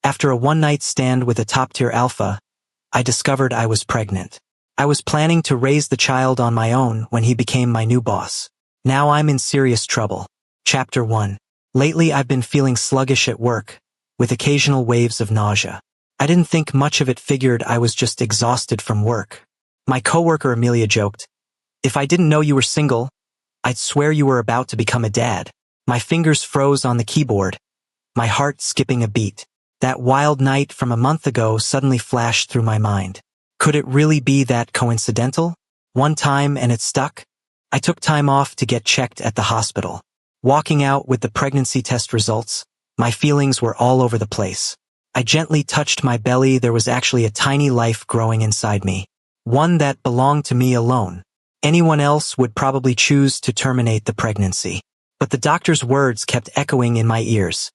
After a one-night stand with a top-tier alpha, I discovered I was pregnant. I was planning to raise the child on my own when he became my new boss. Now I'm in serious trouble. Chapter 1. Lately I've been feeling sluggish at work, with occasional waves of nausea. I didn't think much of it, figured I was just exhausted from work. My coworker Amelia joked, "If I didn't know you were single, I'd swear you were about to become a dad." My fingers froze on the keyboard, my heart skipping a beat. That wild night from a month ago suddenly flashed through my mind. Could it really be that coincidental? One time and it stuck? I took time off to get checked at the hospital. Walking out with the pregnancy test results, my feelings were all over the place. I gently touched my belly. There was actually a tiny life growing inside me. One that belonged to me alone. Anyone else would probably choose to terminate the pregnancy. But the doctor's words kept echoing in my ears.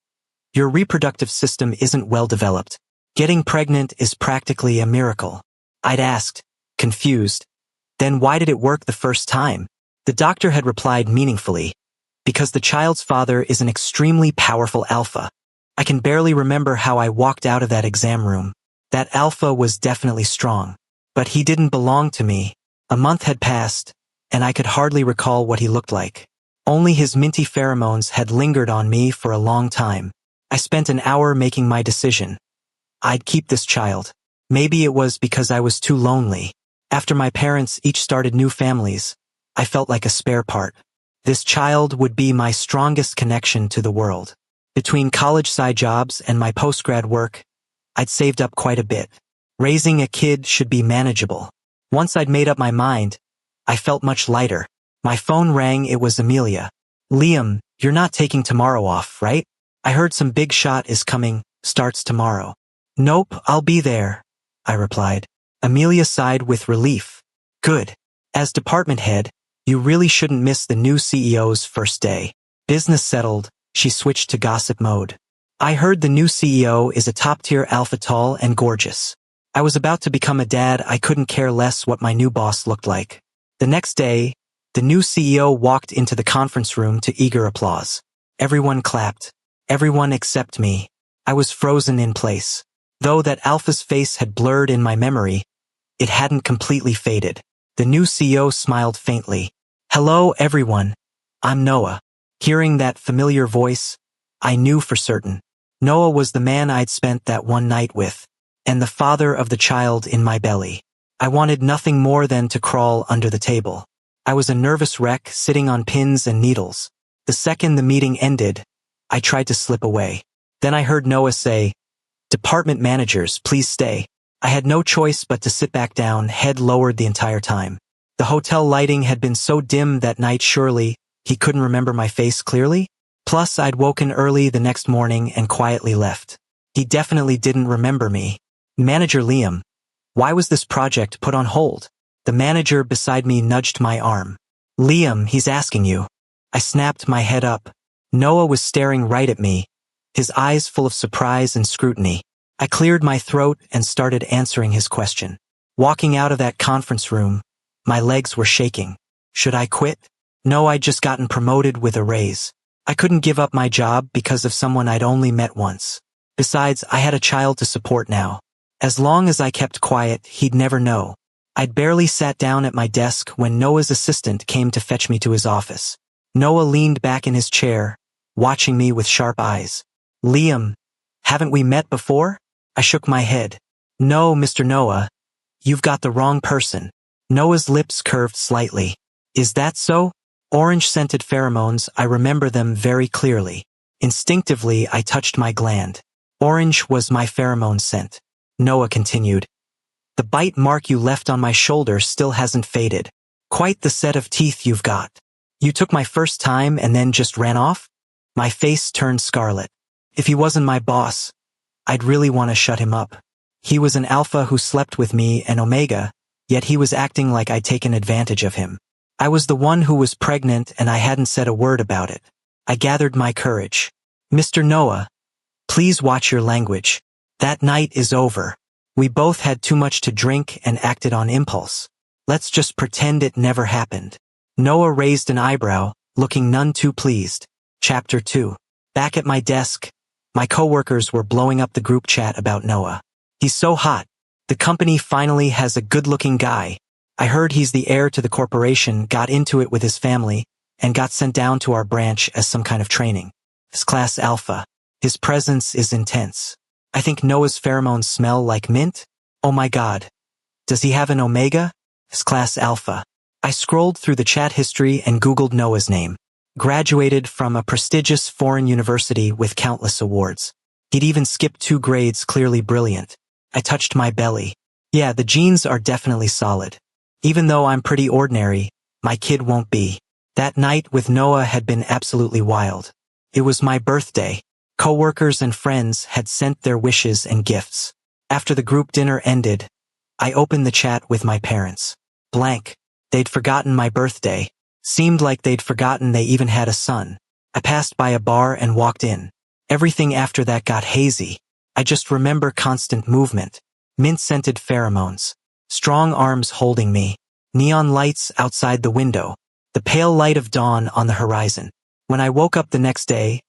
Your reproductive system isn't well developed. Getting pregnant is practically a miracle. I'd asked, confused. Then why did it work the first time? The doctor had replied meaningfully, because the child's father is an extremely powerful alpha. I can barely remember how I walked out of that exam room. That alpha was definitely strong. But he didn't belong to me. A month had passed, and I could hardly recall what he looked like. Only his minty pheromones had lingered on me for a long time. I spent an hour making my decision. I'd keep this child. Maybe it was because I was too lonely. After my parents each started new families, I felt like a spare part. This child would be my strongest connection to the world. Between college side jobs and my postgrad work, I'd saved up quite a bit. Raising a kid should be manageable. Once I'd made up my mind, I felt much lighter. My phone rang. It was Amelia. "Liam, you're not taking tomorrow off, right? I heard some big shot is coming, starts tomorrow." "Nope, I'll be there," I replied. Amelia sighed with relief. "Good. As department head, you really shouldn't miss the new CEO's first day." Business settled, she switched to gossip mode. "I heard the new CEO is a top-tier alpha, tall and gorgeous." I was about to become a dad. I couldn't care less what my new boss looked like. The next day, the new CEO walked into the conference room to eager applause. Everyone clapped. Everyone except me. I was frozen in place. Though that alpha's face had blurred in my memory, it hadn't completely faded. The new CEO smiled faintly. "Hello, everyone. I'm Noah." Hearing that familiar voice, I knew for certain. Noah was the man I'd spent that one night with, and the father of the child in my belly. I wanted nothing more than to crawl under the table. I was a nervous wreck sitting on pins and needles. The second the meeting ended, I tried to slip away. Then I heard Noah say, "Department managers, please stay." I had no choice but to sit back down, head lowered the entire time. The hotel lighting had been so dim that night, surely he couldn't remember my face clearly? Plus, I'd woken early the next morning and quietly left. He definitely didn't remember me. "Manager Liam, why was this project put on hold?" The manager beside me nudged my arm. "Liam, he's asking you." I snapped my head up. Noah was staring right at me, his eyes full of surprise and scrutiny. I cleared my throat and started answering his question. Walking out of that conference room, my legs were shaking. Should I quit? No, I'd just gotten promoted with a raise. I couldn't give up my job because of someone I'd only met once. Besides, I had a child to support now. As long as I kept quiet, he'd never know. I'd barely sat down at my desk when Noah's assistant came to fetch me to his office. Noah leaned back in his chair, watching me with sharp eyes. "Liam, haven't we met before?" I shook my head. "No, Mr. Noah, you've got the wrong person." Noah's lips curved slightly. "Is that so?" Orange-scented pheromones, I remember them very clearly. Instinctively, I touched my gland. Orange was my pheromone scent. Noah continued. "The bite mark you left on my shoulder still hasn't faded. Quite the set of teeth you've got. You took my first time and then just ran off?" My face turned scarlet. If he wasn't my boss, I'd really want to shut him up. He was an alpha who slept with me and Omega, yet he was acting like I'd taken advantage of him. I was the one who was pregnant and I hadn't said a word about it. I gathered my courage. "Mr. Noah, please watch your language. That night is over. We both had too much to drink and acted on impulse. Let's just pretend it never happened." Noah raised an eyebrow, looking none too pleased. Chapter 2. Back at my desk, My coworkers were blowing up the group chat about Noah. He's so hot. The company finally has a good-looking guy. I heard he's the heir to the corporation, got into it with his family, and got sent down to our branch as some kind of training. His class alpha. His presence is intense. I think Noah's pheromones smell like mint. Oh my god. Does he have an omega? His class alpha. I scrolled through the chat history and Googled Noah's name. Graduated from a prestigious foreign university with countless awards. He'd even skipped 2 grades, clearly brilliant. I touched my belly. Yeah, the genes are definitely solid. Even though I'm pretty ordinary, my kid won't be. That night with Noah had been absolutely wild. It was my birthday. Coworkers and friends had sent their wishes and gifts. After the group dinner ended, I opened the chat with my parents. Blank. They'd forgotten my birthday. Seemed like they'd forgotten they even had a son. I passed by a bar and walked in. Everything after that got hazy. I just remember constant movement. Mint-scented pheromones. Strong arms holding me. Neon lights outside the window. The pale light of dawn on the horizon. When I woke up the next day,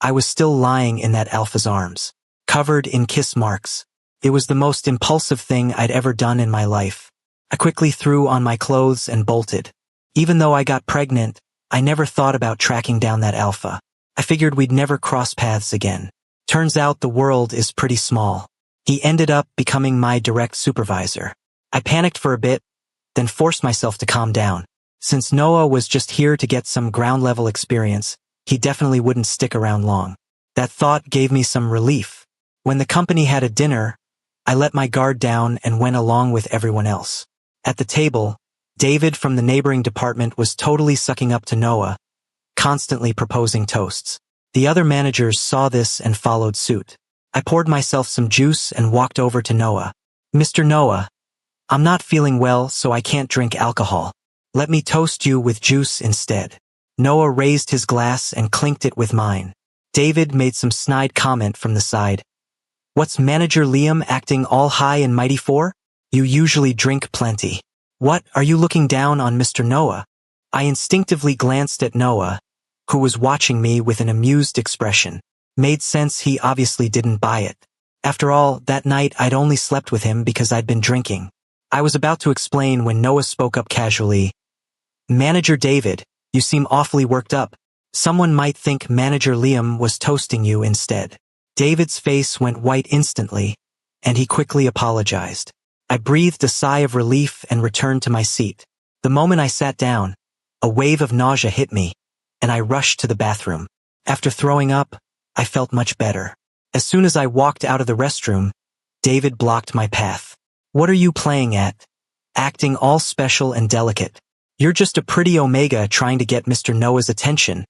I was still lying in that alpha's arms, covered in kiss marks. It was the most impulsive thing I'd ever done in my life. I quickly threw on my clothes and bolted. Even though I got pregnant, I never thought about tracking down that alpha. I figured we'd never cross paths again. Turns out the world is pretty small. He ended up becoming my direct supervisor. I panicked for a bit, then forced myself to calm down. Since Noah was just here to get some ground-level experience, he definitely wouldn't stick around long. That thought gave me some relief. When the company had a dinner, I let my guard down and went along with everyone else. At the table, David from the neighboring department was totally sucking up to Noah, constantly proposing toasts. The other managers saw this and followed suit. I poured myself some juice and walked over to Noah. Mr. Noah, I'm not feeling well, so I can't drink alcohol. Let me toast you with juice instead. Noah raised his glass and clinked it with mine. David made some snide comment from the side. What's Manager Liam acting all high and mighty for? You usually drink plenty. What, are you looking down on Mr. Noah? I instinctively glanced at Noah, who was watching me with an amused expression. Made sense, he obviously didn't buy it. After all, that night I'd only slept with him because I'd been drinking. I was about to explain when Noah spoke up casually. Manager David, you seem awfully worked up. Someone might think Manager Liam was toasting you instead. David's face went white instantly, and he quickly apologized. I breathed a sigh of relief and returned to my seat. The moment I sat down, a wave of nausea hit me, and I rushed to the bathroom. After throwing up, I felt much better. As soon as I walked out of the restroom, David blocked my path. What are you playing at? Acting all special and delicate. You're just a pretty omega trying to get Mr. Noah's attention,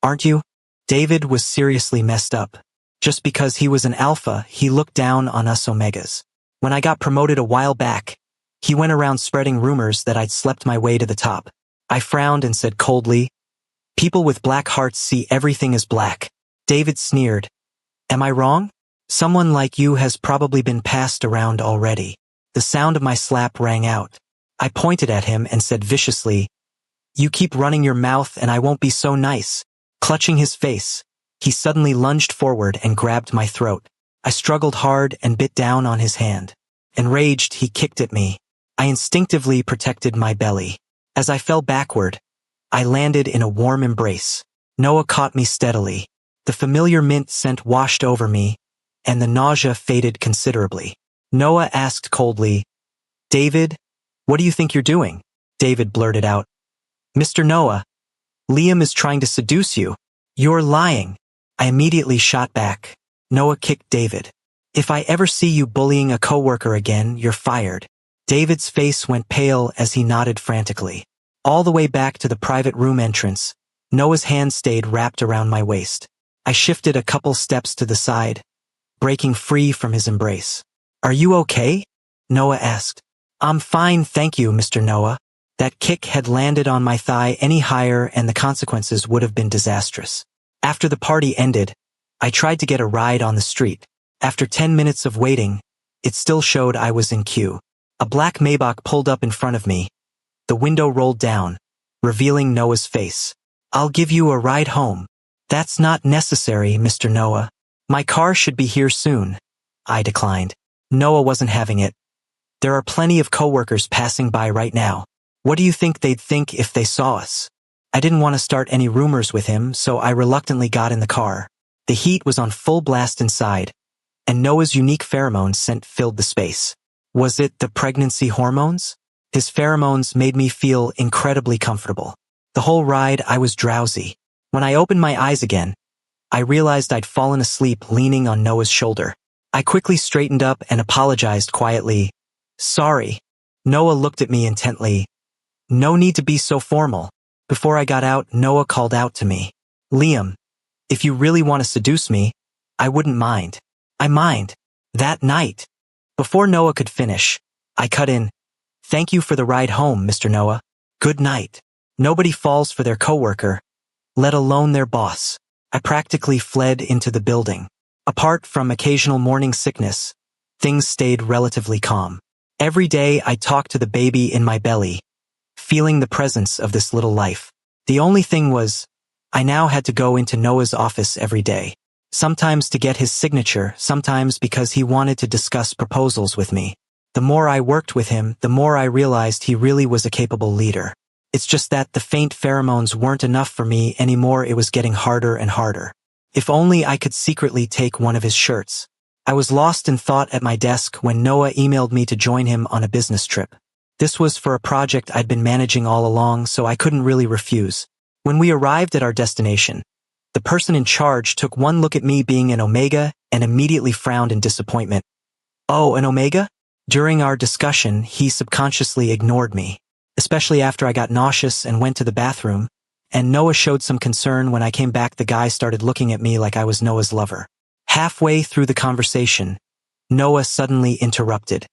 aren't you? David was seriously messed up. Just because he was an alpha, he looked down on us omegas. When I got promoted a while back, he went around spreading rumors that I'd slept my way to the top. I frowned and said coldly, people with black hearts see everything as black. David sneered. Am I wrong? Someone like you has probably been passed around already. The sound of my slap rang out. I pointed at him and said viciously, you keep running your mouth and I won't be so nice. Clutching his face, he suddenly lunged forward and grabbed my throat. I struggled hard and bit down on his hand. Enraged, he kicked at me. I instinctively protected my belly. As I fell backward, I landed in a warm embrace. Noah caught me steadily. The familiar mint scent washed over me, and the nausea faded considerably. Noah asked coldly, David, what do you think you're doing? David blurted out. Mr. Noah, Liam is trying to seduce you. You're lying. I immediately shot back. Noah kicked David. If I ever see you bullying a coworker again, you're fired. David's face went pale as he nodded frantically. All the way back to the private room entrance, Noah's hand stayed wrapped around my waist. I shifted a couple steps to the side, breaking free from his embrace. Are you okay? Noah asked. I'm fine, thank you, Mr. Noah. That kick had landed on my thigh any higher and the consequences would have been disastrous. After the party ended, I tried to get a ride on the street. After 10 minutes of waiting, it still showed I was in queue. A black Maybach pulled up in front of me. The window rolled down, revealing Noah's face. I'll give you a ride home. That's not necessary, Mr. Noah. My car should be here soon. I declined. Noah wasn't having it. There are plenty of coworkers passing by right now. What do you think they'd think if they saw us? I didn't want to start any rumors with him, so I reluctantly got in the car. The heat was on full blast inside, and Noah's unique pheromone scent filled the space. Was it the pregnancy hormones? His pheromones made me feel incredibly comfortable. The whole ride, I was drowsy. When I opened my eyes again, I realized I'd fallen asleep leaning on Noah's shoulder. I quickly straightened up and apologized quietly. Sorry. Noah looked at me intently. No need to be so formal. Before I got out, Noah called out to me. Liam, if you really want to seduce me, I wouldn't mind. I mind. That night. Before Noah could finish, I cut in. Thank you for the ride home, Mr. Noah. Good night. Nobody falls for their coworker, let alone their boss. I practically fled into the building. Apart from occasional morning sickness, things stayed relatively calm. Every day I talked to the baby in my belly, feeling the presence of this little life. The only thing was, I now had to go into Noah's office every day. Sometimes to get his signature, sometimes because he wanted to discuss proposals with me. The more I worked with him, the more I realized he really was a capable leader. It's just that the faint pheromones weren't enough for me anymore. It was getting harder and harder. If only I could secretly take one of his shirts. I was lost in thought at my desk when Noah emailed me to join him on a business trip. This was for a project I'd been managing all along, so I couldn't really refuse. When we arrived at our destination, the person in charge took one look at me being an Omega and immediately frowned in disappointment. Oh, an Omega? During our discussion, he subconsciously ignored me, especially after I got nauseous and went to the bathroom, and Noah showed some concern when I came back. The guy started looking at me like I was Noah's lover. Halfway through the conversation, Noah suddenly interrupted.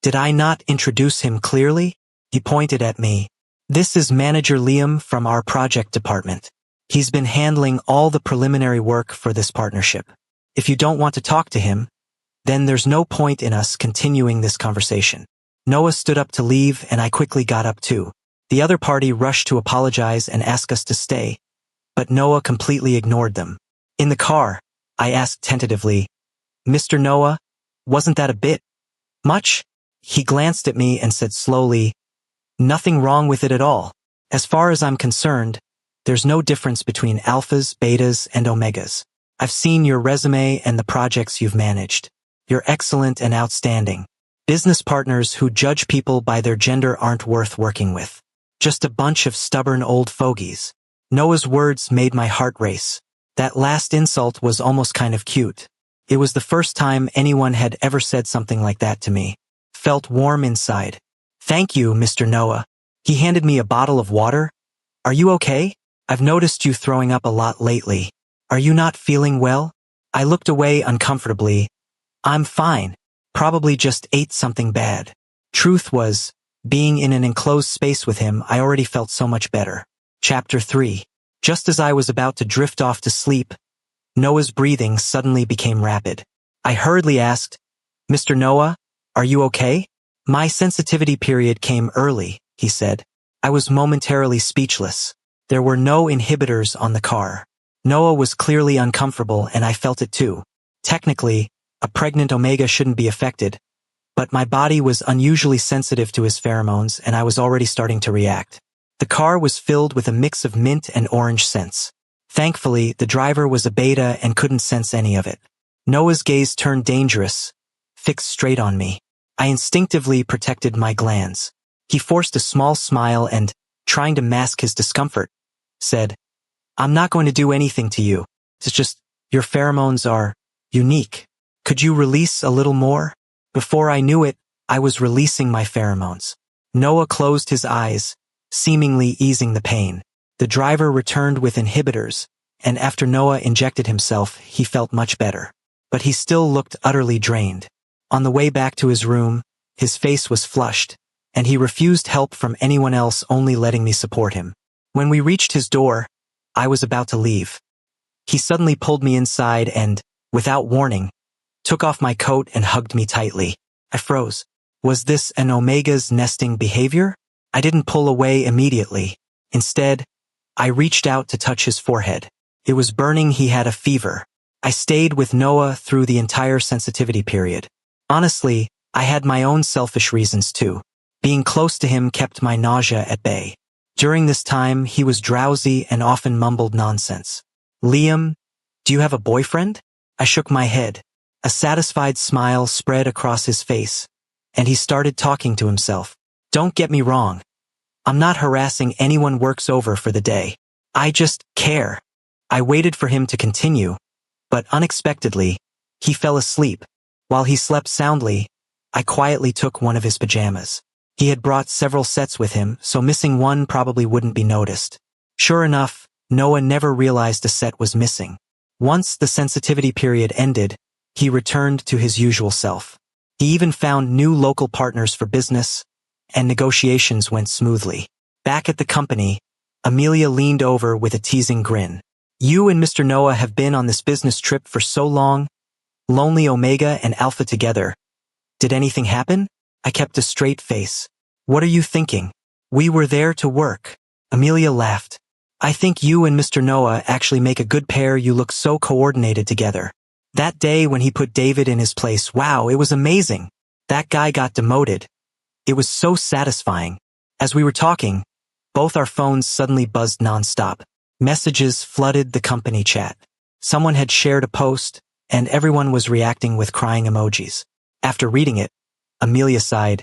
Did I not introduce him clearly? He pointed at me. This is Manager Liam from our project department. He's been handling all the preliminary work for this partnership. If you don't want to talk to him, then there's no point in us continuing this conversation. Noah stood up to leave, and I quickly got up too. The other party rushed to apologize and ask us to stay, but Noah completely ignored them. In the car, I asked tentatively, Mr. Noah, wasn't that a bit much? He glanced at me and said slowly, nothing wrong with it at all. As far as I'm concerned, there's no difference between alphas, betas, and omegas. I've seen your resume and the projects you've managed. You're excellent and outstanding. Business partners who judge people by their gender aren't worth working with. Just a bunch of stubborn old fogies. Noah's words made my heart race. That last insult was almost kind of cute. It was the first time anyone had ever said something like that to me. Felt warm inside. Thank you, Mr. Noah. He handed me a bottle of water. Are you okay? I've noticed you throwing up a lot lately. Are you not feeling well? I looked away uncomfortably. I'm fine. Probably just ate something bad. Truth was, being in an enclosed space with him, I already felt so much better. Chapter 3. Just as I was about to drift off to sleep, Noah's breathing suddenly became rapid. I hurriedly asked, Mr. Noah, are you okay? My sensitivity period came early, he said. I was momentarily speechless. There were no inhibitors on the car. Noah was clearly uncomfortable, and I felt it too. Technically, a pregnant Omega shouldn't be affected, but my body was unusually sensitive to his pheromones, and I was already starting to react. The car was filled with a mix of mint and orange scents. Thankfully, the driver was a beta and couldn't sense any of it. Noah's gaze turned dangerous, fixed straight on me. I instinctively protected my glands. He forced a small smile and, trying to mask his discomfort, said, I'm not going to do anything to you. It's just, your pheromones are unique. Could you release a little more? Before I knew it, I was releasing my pheromones. Noah closed his eyes, seemingly easing the pain. The driver returned with inhibitors, and after Noah injected himself, he felt much better. But he still looked utterly drained. On the way back to his room, his face was flushed, and he refused help from anyone else, only letting me support him. When we reached his door, I was about to leave. He suddenly pulled me inside and, without warning, took off my coat and hugged me tightly. I froze. Was this an Omega's nesting behavior? I didn't pull away immediately. Instead, I reached out to touch his forehead. It was burning. He had a fever. I stayed with Noah through the entire sensitivity period. Honestly, I had my own selfish reasons too. Being close to him kept my nausea at bay. During this time, he was drowsy and often mumbled nonsense. Liam, do you have a boyfriend? I shook my head. A satisfied smile spread across his face, and he started talking to himself. Don't get me wrong. I'm not harassing anyone works over for the day. I just care. I waited for him to continue, but unexpectedly, he fell asleep. While he slept soundly, I quietly took one of his pajamas. He had brought several sets with him, so missing one probably wouldn't be noticed. Sure enough, Noah never realized a set was missing. Once the sensitivity period ended, he returned to his usual self. He even found new local partners for business, and negotiations went smoothly. Back at the company, Amelia leaned over with a teasing grin. You and Mr. Noah have been on this business trip for so long, lonely Omega and Alpha together. Did anything happen? I kept a straight face. What are you thinking? We were there to work. Amelia laughed. I think you and Mr. Noah actually make a good pair. You look so coordinated together. That day when he put David in his place, wow, it was amazing. That guy got demoted. It was so satisfying. As we were talking, both our phones suddenly buzzed nonstop. Messages flooded the company chat. Someone had shared a post, and everyone was reacting with crying emojis. After reading it, Amelia sighed.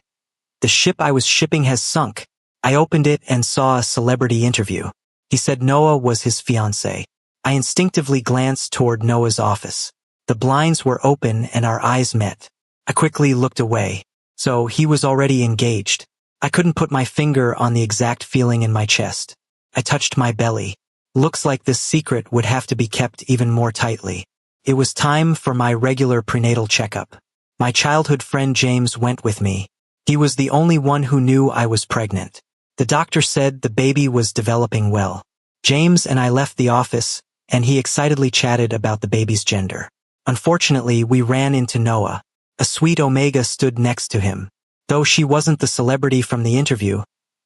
The ship I was shipping has sunk. I opened it and saw a celebrity interview. He said Noah was his fiancé. I instinctively glanced toward Noah's office. The blinds were open and our eyes met. I quickly looked away. So he was already engaged. I couldn't put my finger on the exact feeling in my chest. I touched my belly. Looks like this secret would have to be kept even more tightly. It was time for my regular prenatal checkup. My childhood friend James went with me. He was the only one who knew I was pregnant. The doctor said the baby was developing well. James and I left the office, and he excitedly chatted about the baby's gender. Unfortunately, we ran into Noah. A sweet Omega stood next to him. Though she wasn't the celebrity from the interview,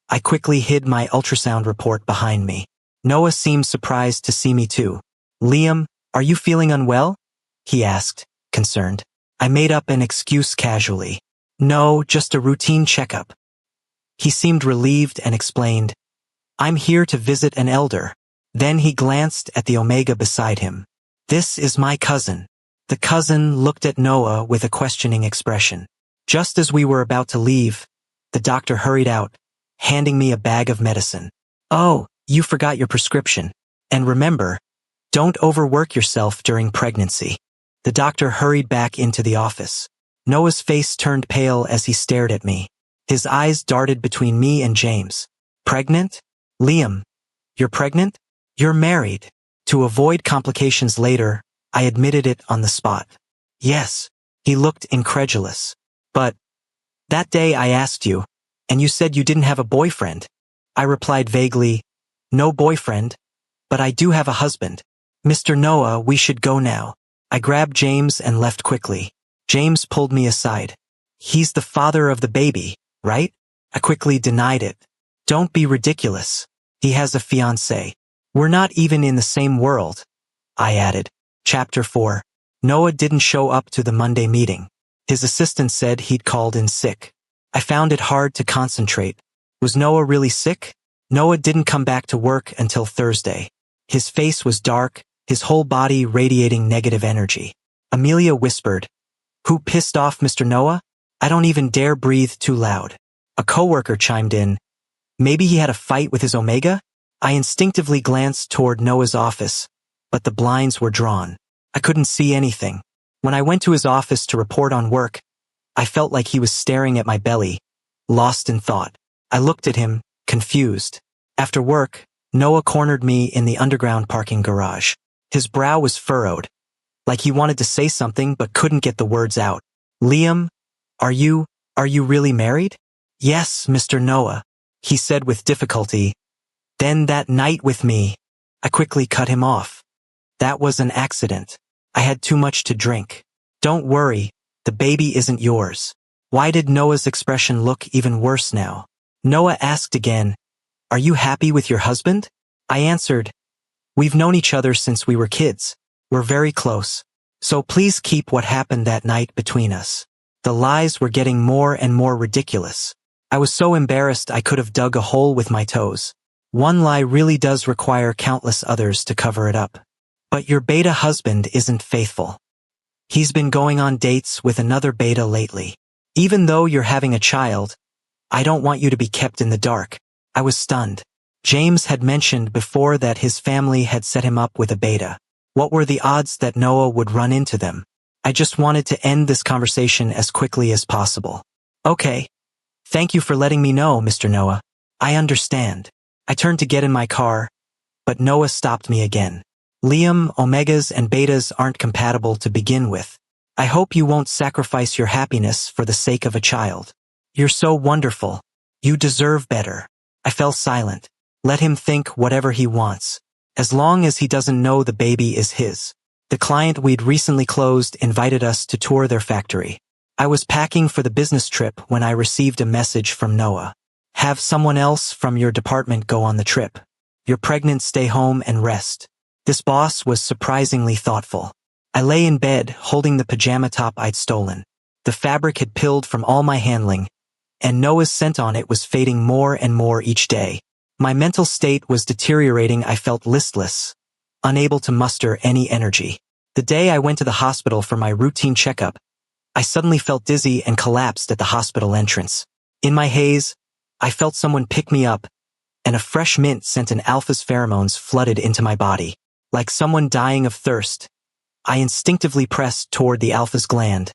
I quickly hid my ultrasound report behind me. Noah seemed surprised to see me too. Liam, are you feeling unwell? He asked, concerned. I made up an excuse casually. No, just a routine checkup. He seemed relieved and explained, I'm here to visit an elder. Then he glanced at the Omega beside him. This is my cousin. The cousin looked at Noah with a questioning expression. Just as we were about to leave, the doctor hurried out, handing me a bag of medicine. Oh, you forgot your prescription. And remember, don't overwork yourself during pregnancy. The doctor hurried back into the office. Noah's face turned pale as he stared at me. His eyes darted between me and James. Pregnant? Liam, you're pregnant? You're married. To avoid complications later, I admitted it on the spot. Yes. He looked incredulous. But that day I asked you, and you said you didn't have a boyfriend. I replied vaguely, no boyfriend, but I do have a husband. Mr. Noah, we should go now. I grabbed James and left quickly. James pulled me aside. He's the father of the baby, right? I quickly denied it. Don't be ridiculous. He has a fiancée. We're not even in the same world. I added. Chapter 4. Noah didn't show up to the Monday meeting. His assistant said he'd called in sick. I found it hard to concentrate. Was Noah really sick? Noah didn't come back to work until Thursday. His face was dark, his whole body radiating negative energy. Amelia whispered, Who pissed off Mr. Noah? I don't even dare breathe too loud. A coworker chimed in, Maybe he had a fight with his Omega? I instinctively glanced toward Noah's office, but the blinds were drawn. I couldn't see anything. When I went to his office to report on work, I felt like he was staring at my belly, lost in thought. I looked at him, confused. After work, Noah cornered me in the underground parking garage. His brow was furrowed, like he wanted to say something but couldn't get the words out. Liam, are you really married? Yes, Mr. Noah, he said with difficulty. Then that night with me. I quickly cut him off. That was an accident. I had too much to drink. Don't worry, the baby isn't yours. Why did Noah's expression look even worse now? Noah asked again, Are you happy with your husband? I answered, We've known each other since we were kids. We're very close. So please keep what happened that night between us. The lies were getting more and more ridiculous. I was so embarrassed I could have dug a hole with my toes. One lie really does require countless others to cover it up. But your beta husband isn't faithful. He's been going on dates with another beta lately. Even though you're having a child, I don't want you to be kept in the dark. I was stunned. James had mentioned before that his family had set him up with a beta. What were the odds that Noah would run into them? I just wanted to end this conversation as quickly as possible. Okay. Thank you for letting me know, Mr. Noah. I understand. I turned to get in my car, but Noah stopped me again. Liam, omegas and betas aren't compatible to begin with. I hope you won't sacrifice your happiness for the sake of a child. You're so wonderful. You deserve better. I fell silent. Let him think whatever he wants. As long as he doesn't know the baby is his. The client we'd recently closed invited us to tour their factory. I was packing for the business trip when I received a message from Noah. Have someone else from your department go on the trip. You're pregnant, stay home and rest. This boss was surprisingly thoughtful. I lay in bed, holding the pajama top I'd stolen. The fabric had peeled from all my handling, and Noah's scent on it was fading more and more each day. My mental state was deteriorating. I felt listless, unable to muster any energy. The day I went to the hospital for my routine checkup, I suddenly felt dizzy and collapsed at the hospital entrance. In my haze, I felt someone pick me up, and a fresh mint scent and alpha's pheromones flooded into my body. Like someone dying of thirst, I instinctively pressed toward the alpha's gland,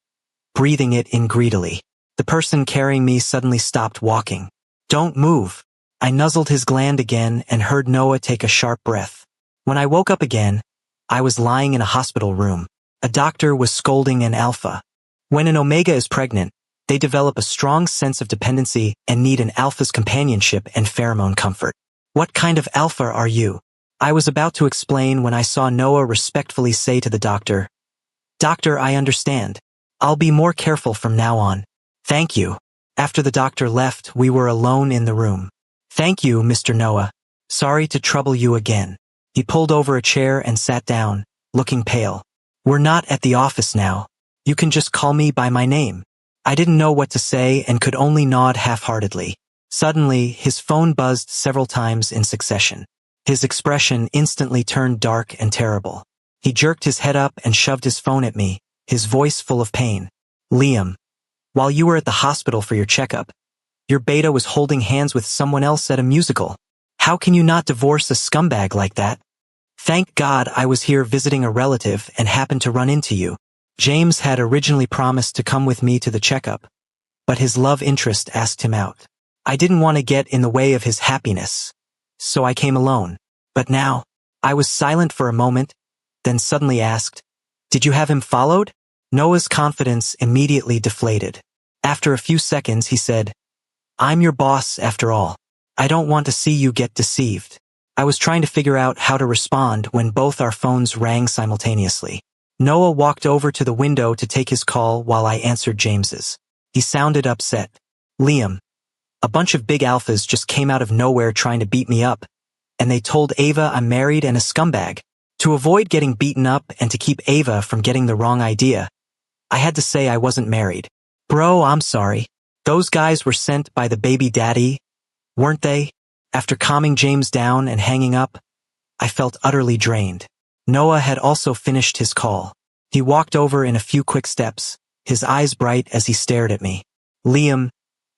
breathing it in greedily. The person carrying me suddenly stopped walking. Don't move. I nuzzled his gland again and heard Noah take a sharp breath. When I woke up again, I was lying in a hospital room. A doctor was scolding an alpha. When an omega is pregnant, they develop a strong sense of dependency and need an alpha's companionship and pheromone comfort. What kind of alpha are you? I was about to explain when I saw Noah respectfully say to the doctor, Doctor, I understand. I'll be more careful from now on. Thank you. After the doctor left, we were alone in the room. Thank you, Mr. Noah. Sorry to trouble you again. He pulled over a chair and sat down, looking pale. We're not at the office now. You can just call me by my name. I didn't know what to say and could only nod half-heartedly. Suddenly, his phone buzzed several times in succession. His expression instantly turned dark and terrible. He jerked his head up and shoved his phone at me, his voice full of pain. Liam, while you were at the hospital for your checkup, your beta was holding hands with someone else at a musical. How can you not divorce a scumbag like that? Thank God I was here visiting a relative and happened to run into you. James had originally promised to come with me to the checkup, but his love interest asked him out. I didn't want to get in the way of his happiness, so I came alone. But now, I was silent for a moment, then suddenly asked, Did you have him followed? Noah's confidence immediately deflated. After a few seconds, he said, I'm your boss after all. I don't want to see you get deceived. I was trying to figure out how to respond when both our phones rang simultaneously. Noah walked over to the window to take his call while I answered James's. He sounded upset. Liam, a bunch of big alphas just came out of nowhere trying to beat me up, and they told Ava I'm married and a scumbag. To avoid getting beaten up and to keep Ava from getting the wrong idea, I had to say I wasn't married. Bro, I'm sorry. Those guys were sent by the baby daddy, weren't they? After calming James down and hanging up, I felt utterly drained. Noah had also finished his call. He walked over in a few quick steps, his eyes bright as he stared at me. Liam,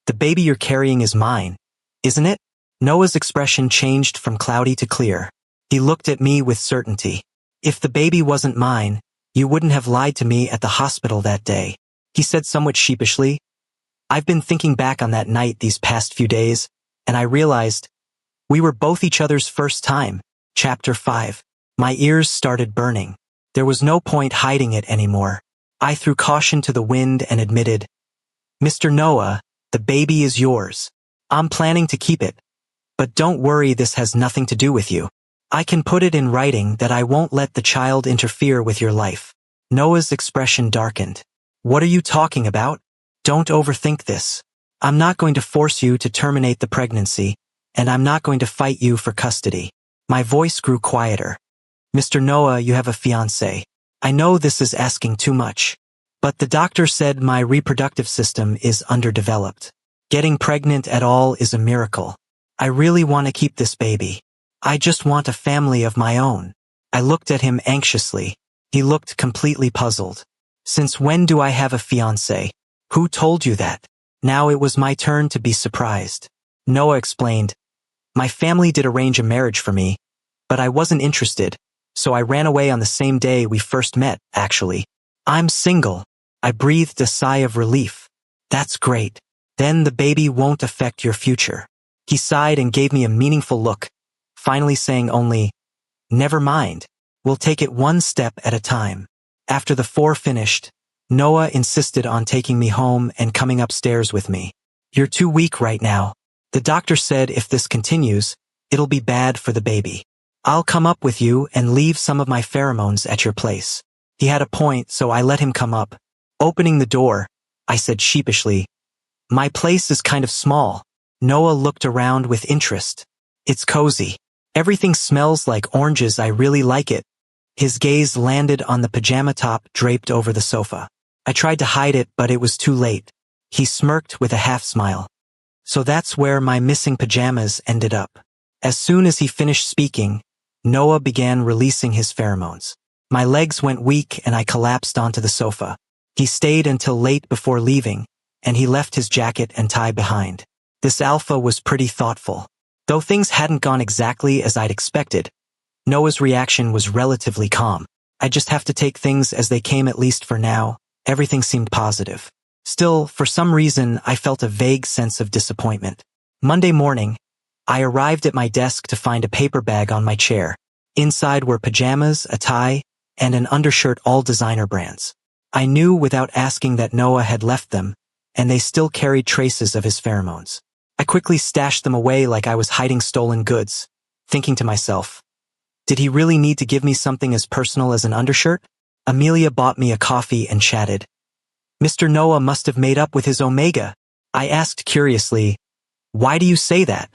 the baby you're carrying is mine, isn't it? Noah's expression changed from cloudy to clear. He looked at me with certainty. If the baby wasn't mine, you wouldn't have lied to me at the hospital that day. He said somewhat sheepishly. I've been thinking back on that night these past few days, and I realized we were both each other's first time. Chapter 5. My ears started burning. There was no point hiding it anymore. I threw caution to the wind and admitted, Mr. Noah, the baby is yours. I'm planning to keep it. But don't worry, this has nothing to do with you. I can put it in writing that I won't let the child interfere with your life. Noah's expression darkened. What are you talking about? Don't overthink this. I'm not going to force you to terminate the pregnancy, and I'm not going to fight you for custody. My voice grew quieter. Mr. Noah, you have a fiancé. I know this is asking too much, but the doctor said my reproductive system is underdeveloped. Getting pregnant at all is a miracle. I really want to keep this baby. I just want a family of my own. I looked at him anxiously. He looked completely puzzled. Since when do I have a fiancé? Who told you that? Now it was my turn to be surprised. Noah explained, my family did arrange a marriage for me, but I wasn't interested, so I ran away on the same day we first met, actually. I'm single. I breathed a sigh of relief. That's great. Then the baby won't affect your future. He sighed and gave me a meaningful look, finally saying only, never mind. We'll take it one step at a time. After the 4 finished, Noah insisted on taking me home and coming upstairs with me. You're too weak right now. The doctor said if this continues, it'll be bad for the baby. I'll come up with you and leave some of my pheromones at your place. He had a point, so I let him come up. Opening the door, I said sheepishly, my place is kind of small. Noah looked around with interest. It's cozy. Everything smells like oranges. I really like it. His gaze landed on the pajama top draped over the sofa. I tried to hide it, but it was too late. He smirked with a half smile. So that's where my missing pajamas ended up. As soon as he finished speaking, Noah began releasing his pheromones. My legs went weak and I collapsed onto the sofa. He stayed until late before leaving, and he left his jacket and tie behind. This alpha was pretty thoughtful. Though things hadn't gone exactly as I'd expected, Noah's reaction was relatively calm. I just have to take things as they came, at least for now. Everything seemed positive. Still, for some reason, I felt a vague sense of disappointment. Monday morning, I arrived at my desk to find a paper bag on my chair. Inside were pajamas, a tie, and an undershirt, all designer brands. I knew without asking that Noah had left them, and they still carried traces of his pheromones. I quickly stashed them away like I was hiding stolen goods, thinking to myself, did he really need to give me something as personal as an undershirt? Amelia bought me a coffee and chatted. Mr. Noah must have made up with his Omega. I asked curiously, why do you say that?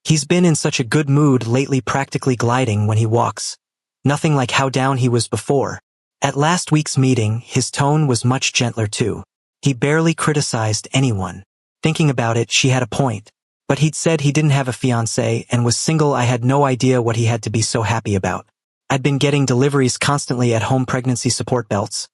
He's been in such a good mood lately, practically gliding when he walks. Nothing like how down he was before. At last week's meeting, his tone was much gentler too. He barely criticized anyone. Thinking about it, she had a point. But he'd said he didn't have a fiancé and was single. I had no idea what he had to be so happy about. I'd been getting deliveries constantly at home: pregnancy support belts,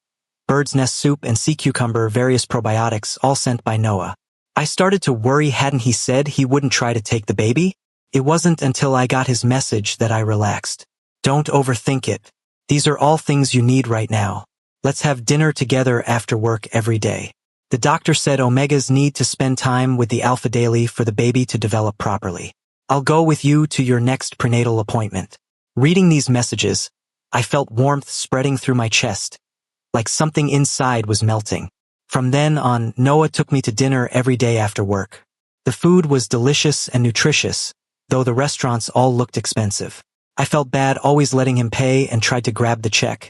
bird's nest soup, and sea cucumber, various probiotics, all sent by Noah. I started to worry. Hadn't he said he wouldn't try to take the baby? It wasn't until I got his message that I relaxed. Don't overthink it. These are all things you need right now. Let's have dinner together after work every day. The doctor said Omegas need to spend time with the alpha daily for the baby to develop properly. I'll go with you to your next prenatal appointment. Reading these messages, I felt warmth spreading through my chest, like something inside was melting. From then on, Noah took me to dinner every day after work. The food was delicious and nutritious, though the restaurants all looked expensive. I felt bad always letting him pay and tried to grab the check,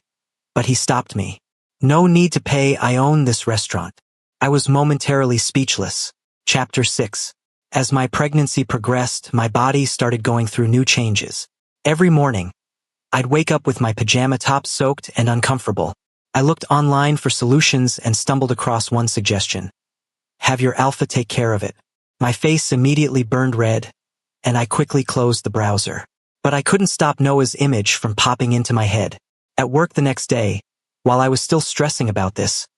but he stopped me. No need to pay, I own this restaurant. I was momentarily speechless. Chapter 6. As my pregnancy progressed, my body started going through new changes. Every morning, I'd wake up with my pajama top soaked and uncomfortable. I looked online for solutions and stumbled across one suggestion. Have your alpha take care of it. My face immediately burned red, and I quickly closed the browser. But I couldn't stop Noah's image from popping into my head. At work the next day, while I was still stressing about this,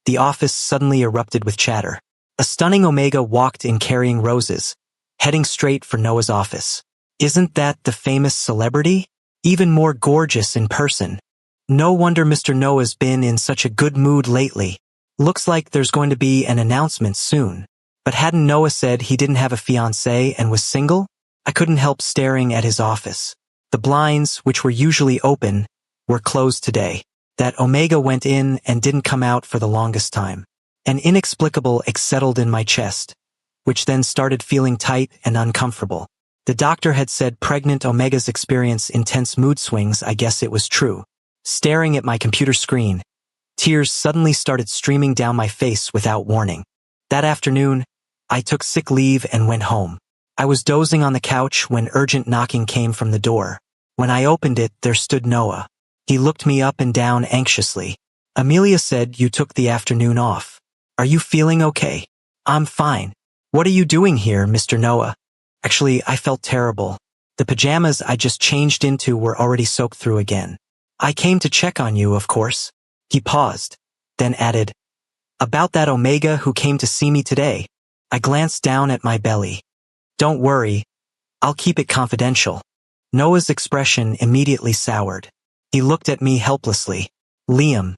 the office suddenly erupted with chatter. A stunning Omega walked in carrying roses, heading straight for Noah's office. Isn't that the famous celebrity? Even more gorgeous in person. No wonder Mr. Noah's been in such a good mood lately. Looks like there's going to be an announcement soon. But hadn't Noah said he didn't have a fiancé and was single? I couldn't help staring at his office. The blinds, which were usually open, were closed today. That Omega went in and didn't come out for the longest time. An inexplicable ache settled in my chest, which then started feeling tight and uncomfortable. The doctor had said pregnant Omegas experience intense mood swings. I guess it was true. Staring at my computer screen, tears suddenly started streaming down my face without warning. That afternoon, I took sick leave and went home. I was dozing on the couch when urgent knocking came from the door. When I opened it, there stood Noah. He looked me up and down anxiously. Amelia said you took the afternoon off. Are you feeling okay? I'm fine. What are you doing here, Mr. Noah? Actually, I felt terrible. The pajamas I just changed into were already soaked through again. I came to check on you, of course. He paused, then added, about that Omega who came to see me today. I glanced down at my belly. Don't worry, I'll keep it confidential. Noah's expression immediately soured. He looked at me helplessly. Liam,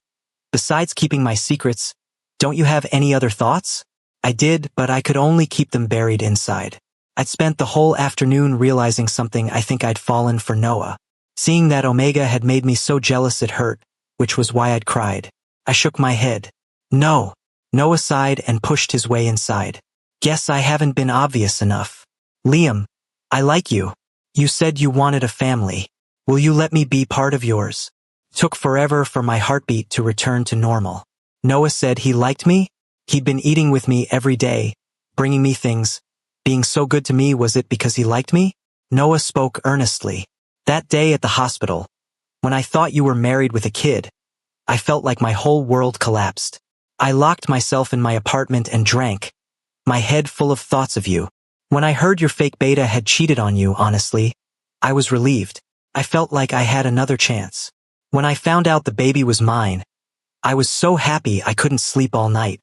besides keeping my secrets, don't you have any other thoughts? I did, but I could only keep them buried inside. I'd spent the whole afternoon realizing something. I think I'd fallen for Noah. Seeing that Omega had made me so jealous it hurt, which was why I'd cried. I shook my head. No. Noah sighed and pushed his way inside. Guess I haven't been obvious enough. Liam, I like you. You said you wanted a family. Will you let me be part of yours? Took forever for my heartbeat to return to normal. Noah said he liked me? He'd been eating with me every day, bringing me things. Being so good to me, was it because he liked me? Noah spoke earnestly. That day at the hospital, when I thought you were married with a kid, I felt like my whole world collapsed. I locked myself in my apartment and drank, my head full of thoughts of you. When I heard your fake beta had cheated on you, honestly, I was relieved. I felt like I had another chance. When I found out the baby was mine, I was so happy I couldn't sleep all night.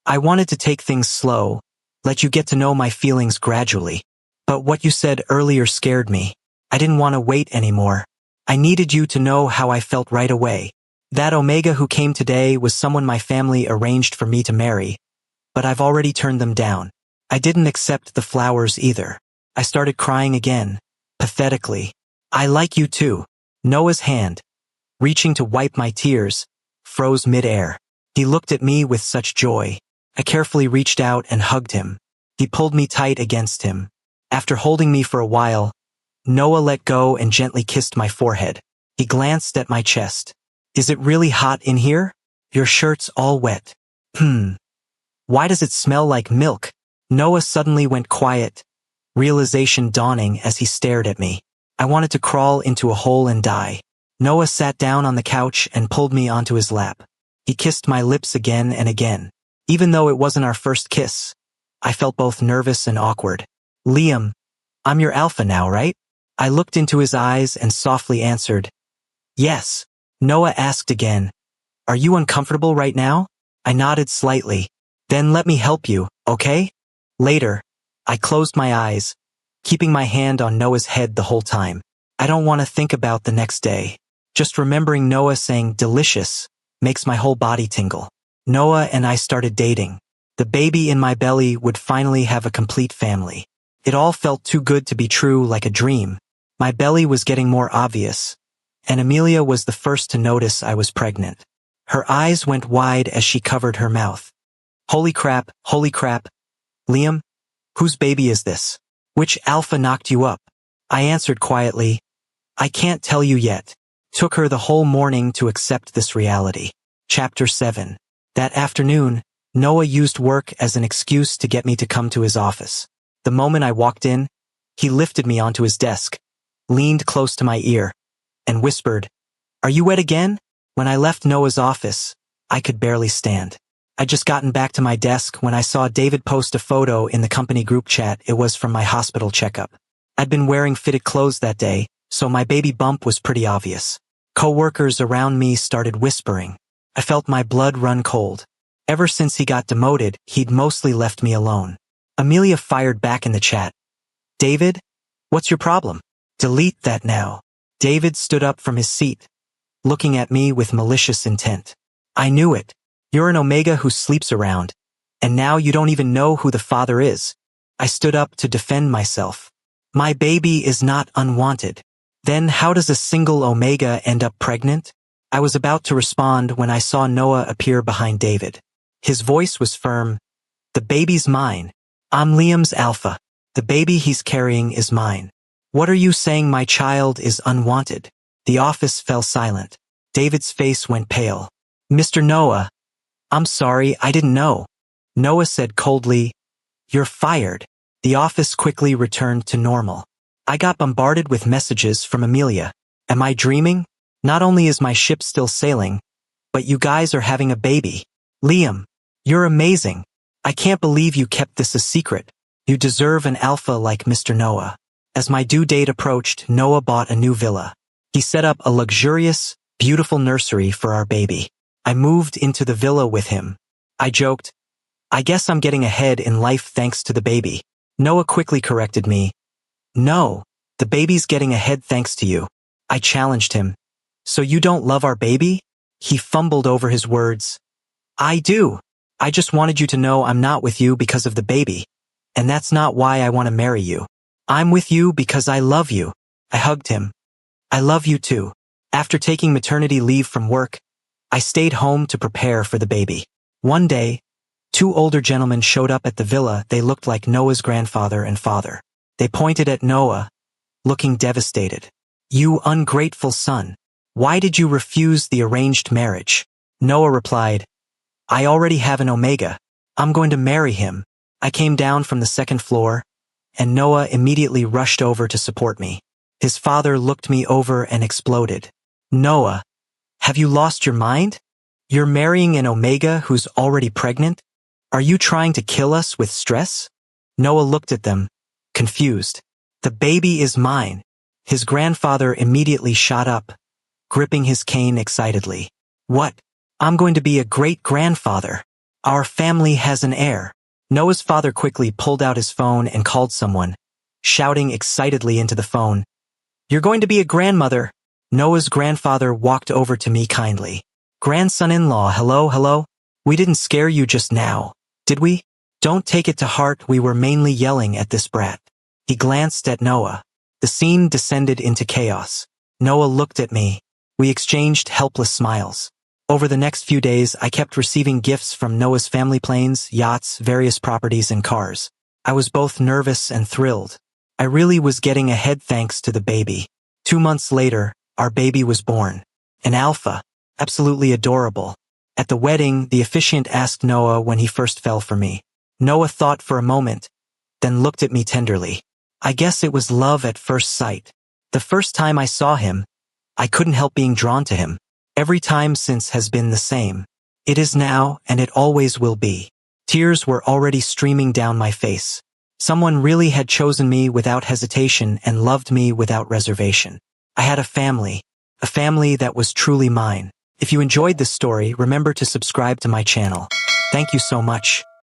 I wanted to take things slow, let you get to know my feelings gradually. But what you said earlier scared me. I didn't want to wait anymore. I needed you to know how I felt right away. That Omega who came today was someone my family arranged for me to marry, but I've already turned them down. I didn't accept the flowers either. I started crying again, pathetically. I like you too. Noah's hand, reaching to wipe my tears, froze mid-air. He looked at me with such joy. I carefully reached out and hugged him. He pulled me tight against him. After holding me for a while, Noah let go and gently kissed my forehead. He glanced at my chest. Is it really hot in here? Your shirt's all wet. Why does it smell like milk? Noah suddenly went quiet, realization dawning as he stared at me. I wanted to crawl into a hole and die. Noah sat down on the couch and pulled me onto his lap. He kissed my lips again and again. Even though it wasn't our first kiss, I felt both nervous and awkward. Liam, I'm your alpha now, right? I looked into his eyes and softly answered, yes. Noah asked again, are you uncomfortable right now? I nodded slightly. Then let me help you, okay? Later, I closed my eyes, keeping my hand on Noah's head the whole time. I don't want to think about the next day. Just remembering Noah saying delicious makes my whole body tingle. Noah and I started dating. The baby in my belly would finally have a complete family. It all felt too good to be true, like a dream. My belly was getting more obvious, and Amelia was the first to notice I was pregnant. Her eyes went wide as she covered her mouth. Holy crap, Liam, whose baby is this? Which alpha knocked you up? I answered quietly, I can't tell you yet. Took her the whole morning to accept this reality. Chapter 7. That afternoon, Noah used work as an excuse to get me to come to his office. The moment I walked in, he lifted me onto his desk, leaned close to my ear, and whispered, are you wet again? When I left Noah's office, I could barely stand. I'd just gotten back to my desk when I saw David post a photo in the company group chat. It was from my hospital checkup. I'd been wearing fitted clothes that day, so my baby bump was pretty obvious. Co-workers around me started whispering. I felt my blood run cold. Ever since he got demoted, he'd mostly left me alone. Amelia fired back in the chat. David, what's your problem? Delete that now. David stood up from his seat, looking at me with malicious intent. I knew it. You're an Omega who sleeps around, and now you don't even know who the father is. I stood up to defend myself. My baby is not unwanted. Then how does a single Omega end up pregnant? I was about to respond when I saw Noah appear behind David. His voice was firm. The baby's mine. I'm Liam's alpha. The baby he's carrying is mine. What are you saying my child is unwanted? The office fell silent. David's face went pale. Mr. Noah, I'm sorry, I didn't know. Noah said coldly, you're fired. The office quickly returned to normal. I got bombarded with messages from Amelia. Am I dreaming? Not only is my ship still sailing, but you guys are having a baby. Liam, you're amazing. I can't believe you kept this a secret. You deserve an alpha like Mr. Noah. As my due date approached, Noah bought a new villa. He set up a luxurious, beautiful nursery for our baby. I moved into the villa with him. I joked, I guess I'm getting ahead in life thanks to the baby. Noah quickly corrected me. No, the baby's getting ahead thanks to you. I challenged him. So you don't love our baby? He fumbled over his words. I do. I just wanted you to know I'm not with you because of the baby. And that's not why I want to marry you. I'm with you because I love you. I hugged him. I love you too. After taking maternity leave from work, I stayed home to prepare for the baby. One day, two older gentlemen showed up at the villa. They looked like Noah's grandfather and father. They pointed at Noah, looking devastated. You ungrateful son. Why did you refuse the arranged marriage? Noah replied, I already have an Omega. I'm going to marry him. I came down from the second floor, and Noah immediately rushed over to support me. His father looked me over and exploded. Noah, have you lost your mind? You're marrying an Omega who's already pregnant? Are you trying to kill us with stress? Noah looked at them, confused. The baby is mine. His grandfather immediately shot up, gripping his cane excitedly. What? I'm going to be a great-grandfather. Our family has an heir. Noah's father quickly pulled out his phone and called someone, shouting excitedly into the phone. You're going to be a grandmother. Noah's grandfather walked over to me kindly. Grandson-in-law, hello? We didn't scare you just now, did we? Don't take it to heart, we were mainly yelling at this brat. He glanced at Noah. The scene descended into chaos. Noah looked at me. We exchanged helpless smiles. Over the next few days, I kept receiving gifts from Noah's family planes, yachts, various properties, and cars. I was both nervous and thrilled. I really was getting ahead thanks to the baby. 2 months later, our baby was born. An alpha. Absolutely adorable. At the wedding, the officiant asked Noah when he first fell for me. Noah thought for a moment, then looked at me tenderly. I guess it was love at first sight. The first time I saw him, I couldn't help being drawn to him. Every time since has been the same. It is now, and it always will be. Tears were already streaming down my face. Someone really had chosen me without hesitation and loved me without reservation. I had a family that was truly mine. If you enjoyed this story, remember to subscribe to my channel. Thank you so much.